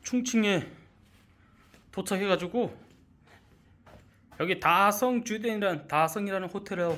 충칭에 도착해가지고 여기 다성이라는 호텔에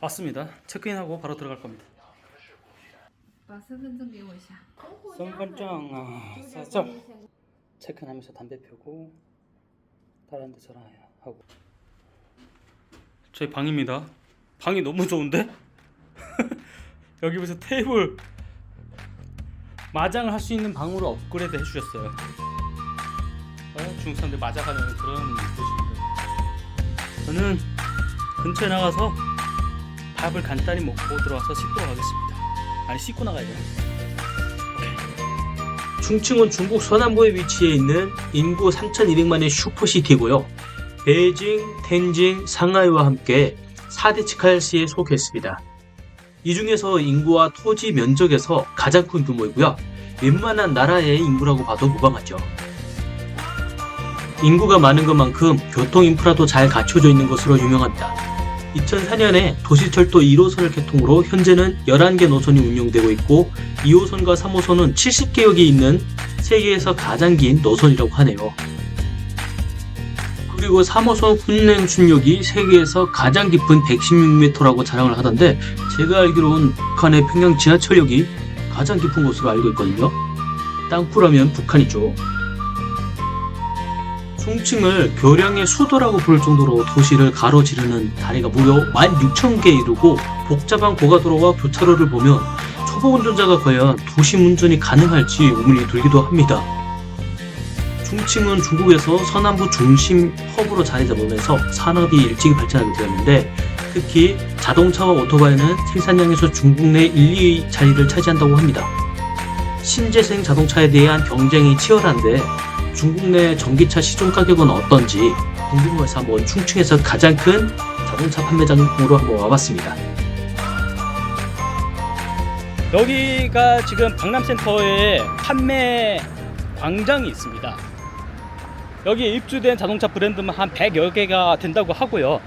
왔습니다. 체크인하고 바로 들어갈 겁니다. 把身份证给我一下。 身份证 사정. 체크인하면서 담배 피우고 다른 데 전화하고. 저희 방입니다. 방이 너무 좋은데? 여기 보세요. 테이블 마장을 할 수 있는 방으로 업그레이드 해주셨어요. 중국 사람들 마장하는 그런 곳입니다. 저는 근처에 나가서 밥을 간단히 먹고 들어와서 씻도록 하겠습니다. 아니 씻고 나가야 돼요. 충칭은 중국 서남부에 위치해 있는 인구 3,200만의 슈퍼시티고요. 베이징, 텐진, 상하이와 함께 4대 치칼시에 속했습니다. 이 중에서 인구와 토지 면적에서 가장 큰 규모이고요. 웬만한 나라의 인구라고 봐도 무방하죠. 인구가 많은 것만큼 교통 인프라도 잘 갖춰져 있는 것으로 유명합니다. 2004년에 도시철도 1호선을 개통으로 현재는 11개 노선이 운영되고 있고 2호선과 3호선은 70개역이 있는 세계에서 가장 긴 노선이라고 하네요. 그리고 3호선 운행 순역이 세계에서 가장 깊은 116m라고 자랑을 하던데 제가 알기로는 북한의 평양 지하철역이 가장 깊은 곳으로 알고 있거든요. 땅굴하면 북한이죠. 충칭을 교량의 수도라고 부를 정도로 도시를 가로지르는 다리가 무려 16,000개 이르고 복잡한 고가도로와 교차로를 보면 초보 운전자가 과연 도심 운전이 가능할지 의문이 들기도 합니다. 충칭은 중국에서 서남부 중심 허브로 자리 잡으면서 산업이 일찍이 발전하게 되었는데 특히 자동차와 오토바이는 생산량에서 중국 내 1, 2위 자리를 차지한다고 합니다. 신재생 자동차에 대한 경쟁이 치열한데 중국 내 전기차 시중 가격은 어떤지 궁금해서 한번 충칭에서 가장 큰 자동차 판매장으로 한번 와봤습니다. 여기가 지금 박람센터에 판매 광장이 있습니다. 여기에 입주된 자동차 브랜드만 한 100여 개가 된다고 하고요.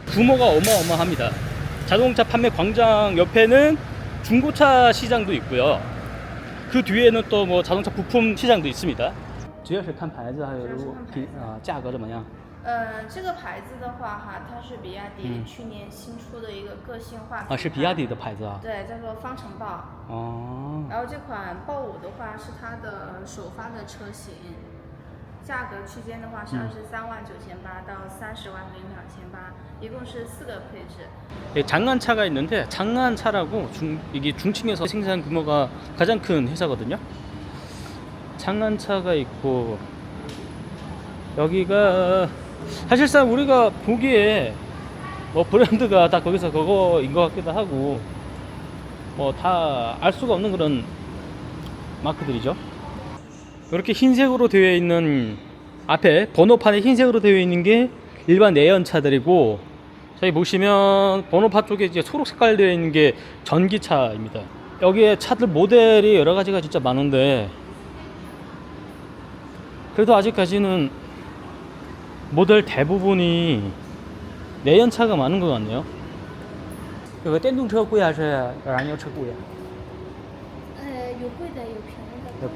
규모가 어마어마합니다. 자동차 판매 광장 옆에는 중고차 시장도 있고요. 그 뒤에는 또 뭐 자동차 부품 시장도 있습니다. 主要是看牌子，还有价格怎么样？这个牌子的话哈，它是比亚迪去年新出的一个个性化啊，是比亚迪的牌子啊。对，叫做方程豹。哦。然后这款豹5的话是它的首发的车型，价格区间的话是23.98万到30.28万，一共是4个配置。 장안차가 있는데 장안차라고 이게 중층에서 생산 규모가 가장 큰 회사거든요. 장안차가 있고 여기가 사실상 우리가 보기에 뭐 브랜드가 다 거기서 그거인 것 같기도 하고 뭐 다 알 수가 없는 그런 마크들이죠. 이렇게 흰색으로 되어 있는 앞에 번호판에 흰색으로 되어 있는 게 일반 내연차들이고 저기 보시면 번호판 쪽에 이제 초록 색깔 되어 있는 게 전기차입니다. 여기에 차들 모델이 여러 가지가 진짜 많은데 그래도 아직까지는 모델 대부분이 내연차가 많은 것 같네요. 이거 电动车贵还是燃油车贵啊？有贵的，有便宜的。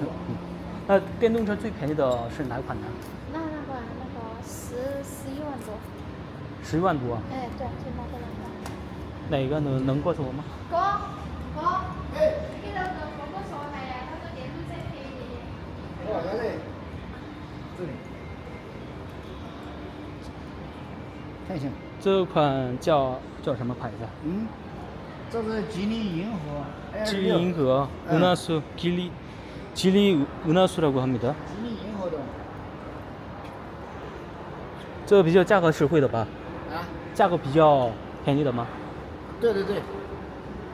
那电动车最便宜的是哪款呢？那个11万多。11万多。哎，对，就那个。哪个能告诉我吗？哥，这个哥哥说的呀，他说电动车便宜。多少钱嘞？这里，看一下。这款叫什么牌子？这是吉利银河。 吉利银河은하수吉利 은하수라고 합니다. 吉利银河的。这比较价格实惠的吧？啊？价格比较便宜的吗？对对对，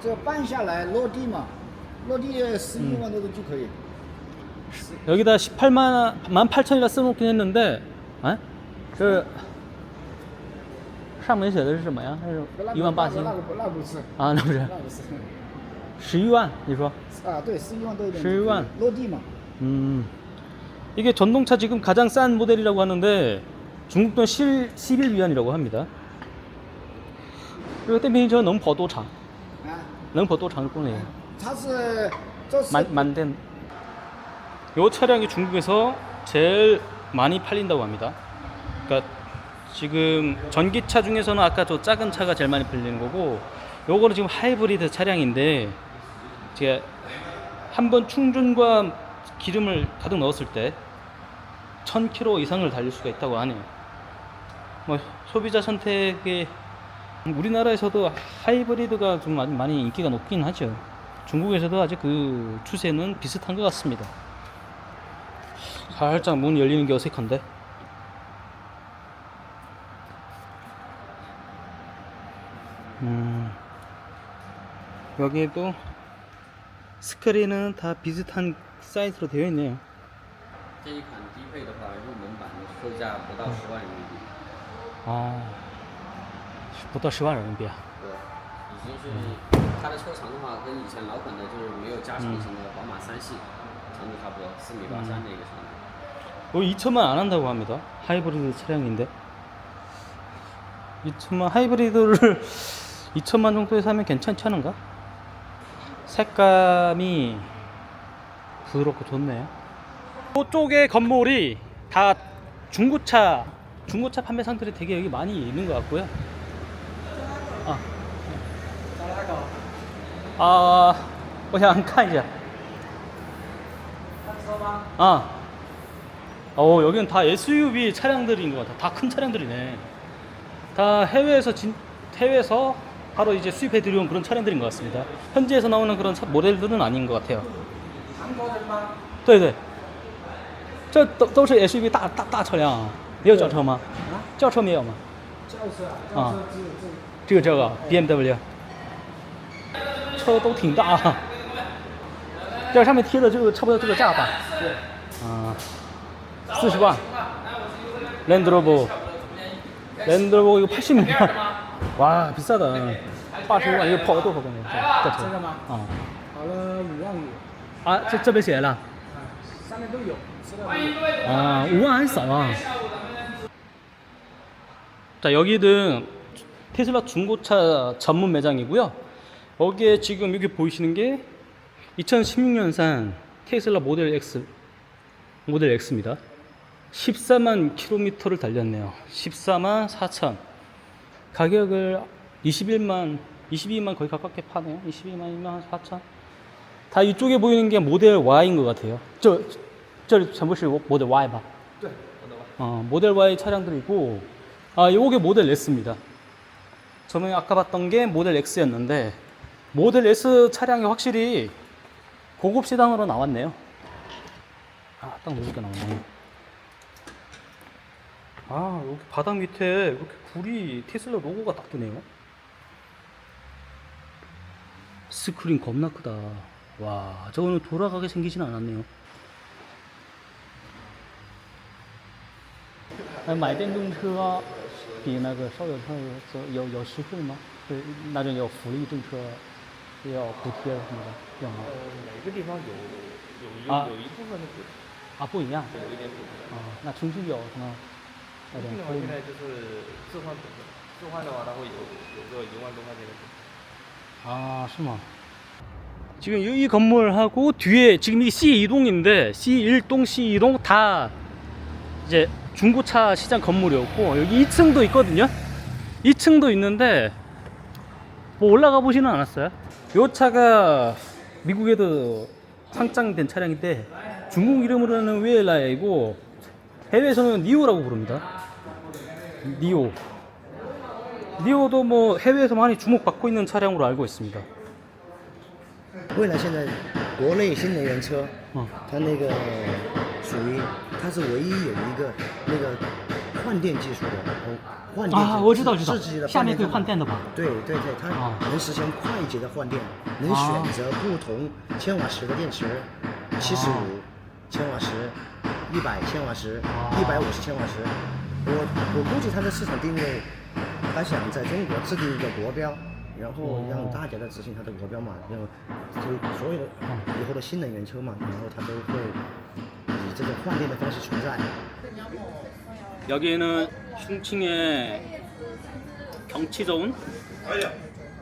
这办下来落地嘛，落地11万多个就可以。 여기다 18,000이라 써놓긴 했는데, 아? 上面写的是什么呀？是18000。那不是。啊，那不是。那不是。11万，你说？啊，对，11万多一点。11万。 落地嘛。이게 전동차 지금 가장 싼 모델이라고 하는데 중국 돈 11위안이라고 합니다. 이거 电瓶车能跑多长？能跑多长的公里？它是这是满电。이 차량이 중국에서 제일 많이 팔린다고 합니다. 그러니까 지금 전기차 중에서는 아까 저 작은 차가 제일 많이 팔리는 거고, 요거는 지금 하이브리드 차량인데 제가 한번 충전과 기름을 가득 넣었을 때 1000km 이상을 달릴 수가 있다고 하네요. 뭐 소비자 선택에 우리나라에서도 하이브리드가 좀 많이 인기가 높긴 하죠. 중국에서도 아직 그 추세는 비슷한 것 같습니다. 살짝 문 열리는 게 어색한데. 여기에도 스크린은 다 비슷한 사이즈로 되어 있네요. 这一款低配的话，入门版的售价不到10万人民币。 아, 不到10万人民币啊。 对，已经是它的车长的话，跟以前老款的就是没有加长型的宝马3系长度差不多4.83米的一个长度。 여기 2천만 안 한다고 합니다. 하이브리드 차량인데 2천만 하이브리드를 2천만 정도에 사면 괜찮지 않은가? 색감이 부드럽고 좋네요. 이쪽에 건물이 다 중고차 판매 상들이 되게 여기 많이 있는 것 같고요. 아, 我想看一下. 여기는 다 SUV 차량들인 것 같아. 다 큰 차량들이네. 다 해외에서 바로 이제 수입해 들여온 그런 차량들인 것 같습니다. 현지에서 나오는 그런 모델들은 아닌 것 같아요. 对对，这都是 SUV 大车辆啊。也有轿车吗？轿车没有吗？轿车啊，轿车只有这个 BMW， 车都挺大啊。这上面贴的这个差不多这个价吧？对。 40万。랜드로버 이거 80만 원. 와 비싸다. 80万 이거跑多少公里？这车？这个吗？跑了5万5。啊，这边写了。上面都有，资料都有。 5만 안 싸. 자, 여기는 테슬라 중고차 전문 매장이고요. 여기에 지금 여기 보이시는 게 2016년산 테슬라 모델 X입니다. 14만 킬로미터를 달렸네요. 14만 4천. 가격을 22만 거의 가깝게 파네요. 22만 4천. 다 이쪽에 보이는 게 모델 Y인 것 같아요. 저 전부是 모델 Y 吧? 네. 모델 Y 차량들이고, 요게 모델 S입니다. 저번에 아까 봤던 게 모델 X였는데, 모델 S 차량이 확실히 고급 세단으로 나왔네요. 딱 멋있게 나왔네. 여기 바닥 밑에 이렇게 구리 테슬라 로고가 딱 뜨네요. 스크린 겁나 크다. 와, 저거는 돌아가게 생기진 않았네요. 买电动车比那个烧油车有实惠吗？是那种有福利政策，有补贴什么的，有吗？每个地方有一部分的补贴，不一样。有一点补贴。那重庆有什么？那种可以现在就是置换补贴，置换的话它会有个1万多块钱的补贴。是吗? 지금 이 건물하고 뒤에 지금 이 C2동인데 C1동, C2동 다 이제 중고차 시장 건물이었고, 여기 2층도 있거든요. 2층도 있는데 뭐 올라가 보지는 않았어요. 이 차가 미국에도 상장된 차량인데 중국 이름으로는 웨일라이고 해외에서는 니오라고 부릅니다. 니오도 뭐 해외에서 많이 주목받고 있는 차량으로 알고 있습니다. 蔚来现在国内新能源车，它那个属于它是唯一有一个那个换电技术的，换电我知道，自己的下面可以换电的吧？对，它能实现快捷的换电，能选择不同千瓦时的电池，75千瓦时、100千瓦时、150千瓦时。我估计它的市场定位，它想在中国制定一个国标。 然后让大家来执行它的国标嘛，然后就所有的以后的新能源车嘛，然后它都会以这个换电的方式存在。 여기는 충칭의 경치 좋은,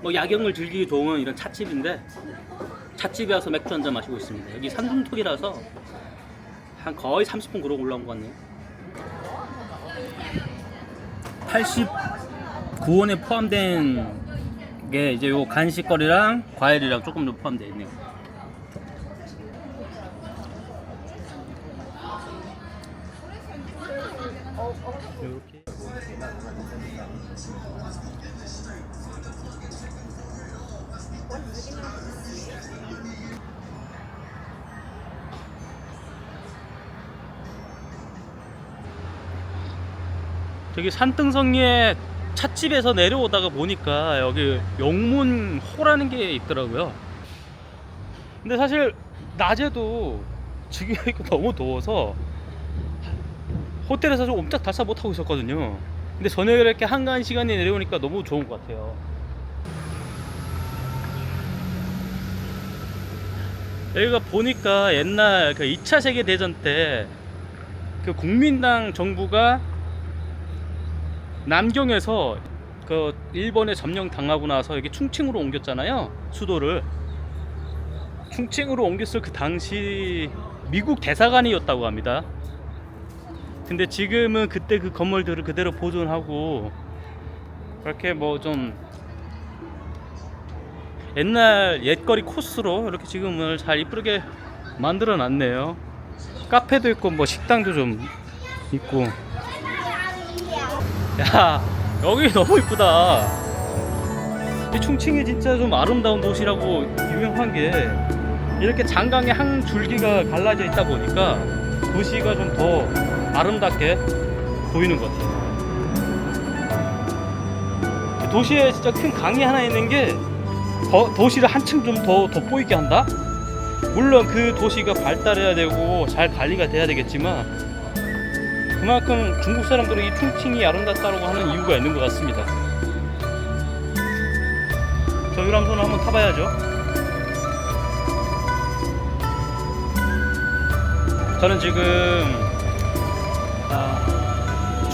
뭐 야경을 즐기기 좋은 이런 찻집인데, 찻집에 와서 맥주 한잔 마시고 있습니다. 여기 산중턱이라서 한 거의 30분 그러고 올라온 것 같네요. 89원에 포함된 게 이제 요 간식거리랑 과일이랑 조금 더 포함되어 있네요. 이렇게 저기 산등성리에 찻집에서 내려오다가 보니까 여기 영문호라는 게 있더라고요. 근데 사실 낮에도 지금 너무 더워서 호텔에서 좀 옴짝달싹 못하고 있었거든요. 근데 저녁에 이렇게 한가한 시간에 내려오니까 너무 좋은 것 같아요. 여기가 보니까 옛날 그 2차 세계대전 때 그 국민당 정부가 남경에서 그 일본에 점령 당하고 나서 여기 충칭으로 옮겼잖아요. 수도를 충칭으로 옮겼을 그 당시 미국 대사관이었다고 합니다. 근데 지금은 그때 그 건물들을 그대로 보존하고 그렇게 뭐 좀 옛날 옛거리 코스로 이렇게 지금을 잘 이쁘게 만들어 놨네요. 카페도 있고 뭐 식당도 좀 있고. 야, 여기 너무 이쁘다. 이 충칭이 진짜 좀 아름다운 도시라고 유명한 게 이렇게 장강에 한 줄기가 갈라져 있다 보니까 도시가 좀 더 아름답게 보이는 것 같아요. 도시에 진짜 큰 강이 하나 있는 게 도시를 한층 좀 더 돋보이게 한다? 물론 그 도시가 발달해야 되고 잘 관리가 돼야 되겠지만 그만큼 중국 사람들은 이 충칭이 아름답다고 하는 이유가 있는 것 같습니다. 저 유람선을 한번 타봐야죠. 저는 지금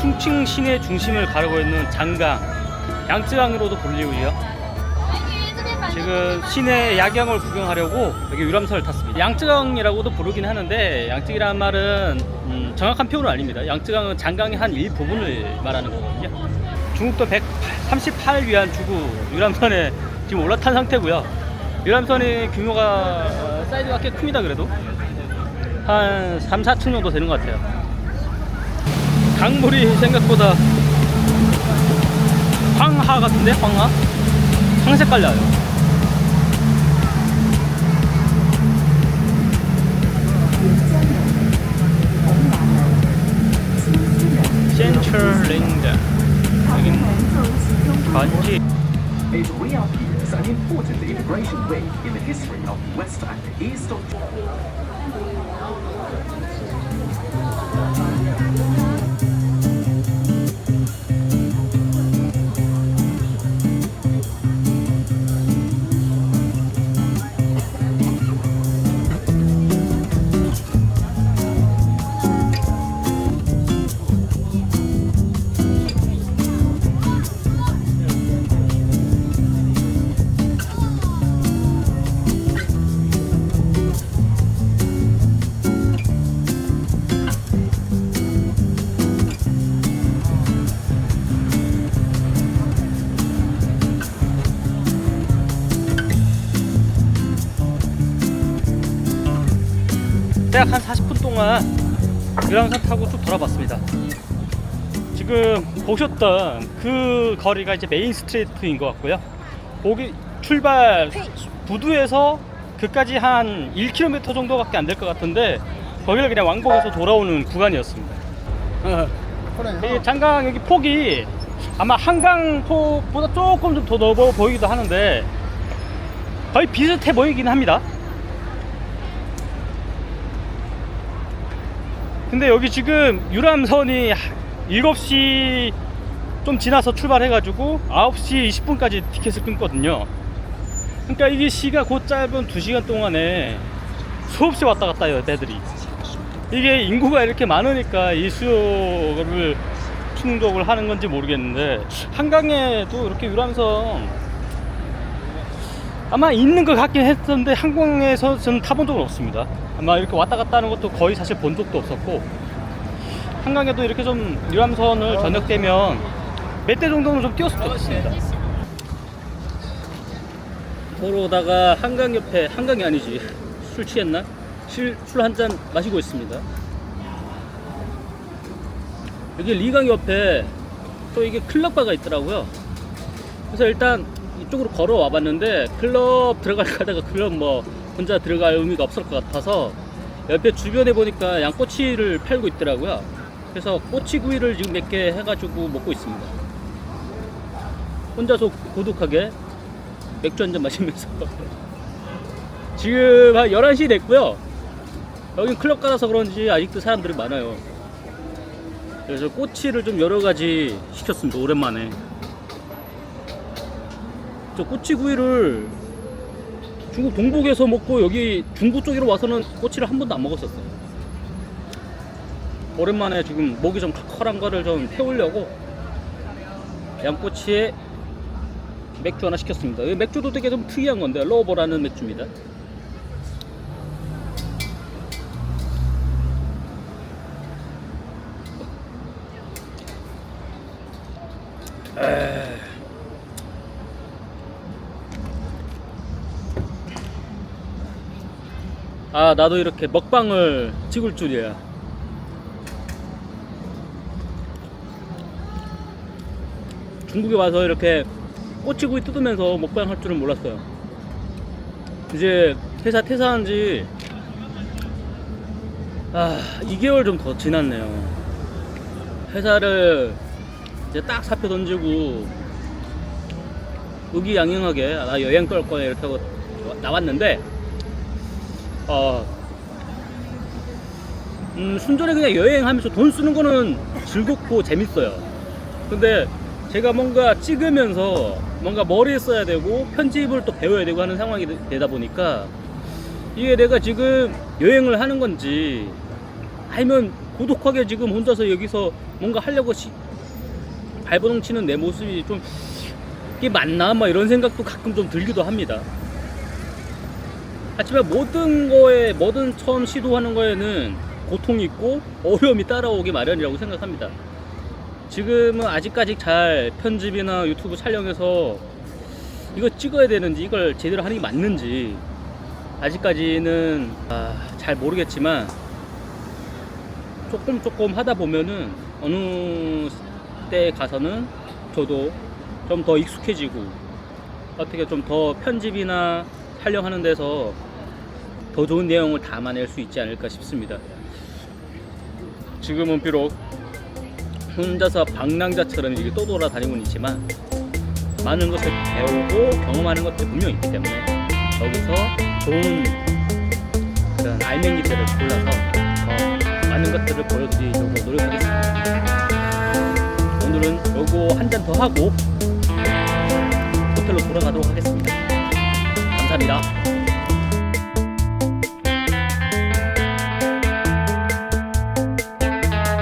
충칭 시내 중심을 가르고 있는 장강, 양쯔강으로도 불리고요. 지금 시내 야경을 구경하려고 여기 유람선을 tas습니다. 양쯔강이라고도 부르긴 하는데 양쯔이라는 말은 정확한 표현은 아닙니다. 양쯔강은 장강의 한 일부분을 말하는 거거든요. 중국도 138위안 주고 유람선에 지금 올라탄 상태고요. 유람선의 규모가 사이즈가 꽤 큽니다. 그래도 한 3, 4층 정도 되는 것 같아요. 강물이 생각보다 황하 같은데? 황하? 황색깔 나요. 센트럴랜드 여긴 간지. It reappears an important immigration wave in the history of West and East of 대략 한 40분 동안 유람선 타고 쭉 돌아봤습니다. 지금 보셨던 그 거리가 이제 메인 스트리트인 것 같고요. 거기 출발 부두에서 그까지 한 1km 정도밖에 안 될 것 같은데 거기를 그냥 왕복해서 돌아오는 구간이었습니다. 이 장강 여기 폭이 아마 한강 폭보다 조금 좀 더 넓어 보이기도 하는데 거의 비슷해 보이긴 합니다. 근데 여기 지금 유람선이 7시 좀 지나서 출발해가지고 9시 20분까지 티켓을 끊거든요. 그러니까 이게 시가 곧 짧은 2시간 동안에 수없이 왔다 갔다 해요, 애들이. 이게 인구가 이렇게 많으니까 이 수요를 충족을 하는 건지 모르겠는데 한강에도 이렇게 유람선 아마 있는 것 같긴 했었는데 한국에서 저는 타본 적은 없습니다. 아마 이렇게 왔다 갔다 하는 것도 거의 사실 본 적도 없었고, 한강에도 이렇게 좀 유람선을 저녁 되면 몇 대 정도는 좀 띄웠으면 좋겠습니다. 도로다가 한강 옆에, 한강이 아니지, 술 취했나? 술 한 잔 마시고 있습니다. 여기 리강 옆에 또 이게 클럽바가 있더라고요. 그래서 일단 이쪽으로 걸어와 봤는데 클럽 들어가다가 클럽 뭐 혼자 들어갈 의미가 없을 것 같아서 옆에 주변에 보니까 양꼬치를 팔고 있더라고요. 그래서 꼬치구이를 지금 몇 개 해가지고 먹고 있습니다. 혼자서 고독하게 맥주 한잔 마시면서 지금 한 11시 됐고요. 여긴 클럽 가라서 그런지 아직도 사람들이 많아요. 그래서 꼬치를 좀 여러가지 시켰습니다. 오랜만에 저 꼬치구이를 중국 동북에서 먹고 여기 중부 쪽으로 와서는 꼬치를 한 번도 안 먹었었어요. 오랜만에 지금 목이 좀 컬컬한 거를 좀 태우려고 양꼬치에 맥주 하나 시켰습니다. 이 맥주도 되게 좀 특이한 건데 러버라는 맥주입니다. 아, 나도 이렇게 먹방을 찍을 줄이야. 중국에 와서 이렇게 꼬치구이 뜯으면서 먹방 할 줄은 몰랐어요. 이제 퇴사한 지 2개월 좀 더 지났네요. 회사를 이제 딱 사표 던지고 의기양양하게 나 여행 갈 거야 이렇게 하고 나왔는데 순전히 그냥 여행하면서 돈 쓰는 거는 즐겁고 재밌어요. 근데 제가 뭔가 찍으면서 뭔가 머리에 써야 되고 편집을 또 배워야 되고 하는 상황이 되다 보니까 이게 내가 지금 여행을 하는 건지 아니면 고독하게 지금 혼자서 여기서 뭔가 하려고 발버둥 치는 내 모습이 좀 이게 맞나? 막 이런 생각도 가끔 좀 들기도 합니다. 하지만 뭐든 처음 시도하는 거에는 고통이 있고 어려움이 따라오기 마련이라고 생각합니다. 지금은 아직까지 잘 편집이나 유튜브 촬영해서 이거 찍어야 되는지 이걸 제대로 하는 게 맞는지 아직까지는 잘 모르겠지만 조금 하다 보면은 어느 때 가서는 저도 좀 더 익숙해지고 어떻게 좀 더 편집이나 촬영하는 데서 더 좋은 내용을 담아낼 수 있지 않을까 싶습니다. 지금은 비록 혼자서 방랑자처럼 이렇게 떠돌아다니고는 있지만 많은 것을 배우고 경험하는 것들이 분명히 있기 때문에 여기서 좋은 그런 알맹이들을 골라서 더 많은 것들을 보여드리려고 노력하겠습니다. 오늘은 요거 한 잔 더 하고 호텔로 돌아가도록 하겠습니다. 감사합니다.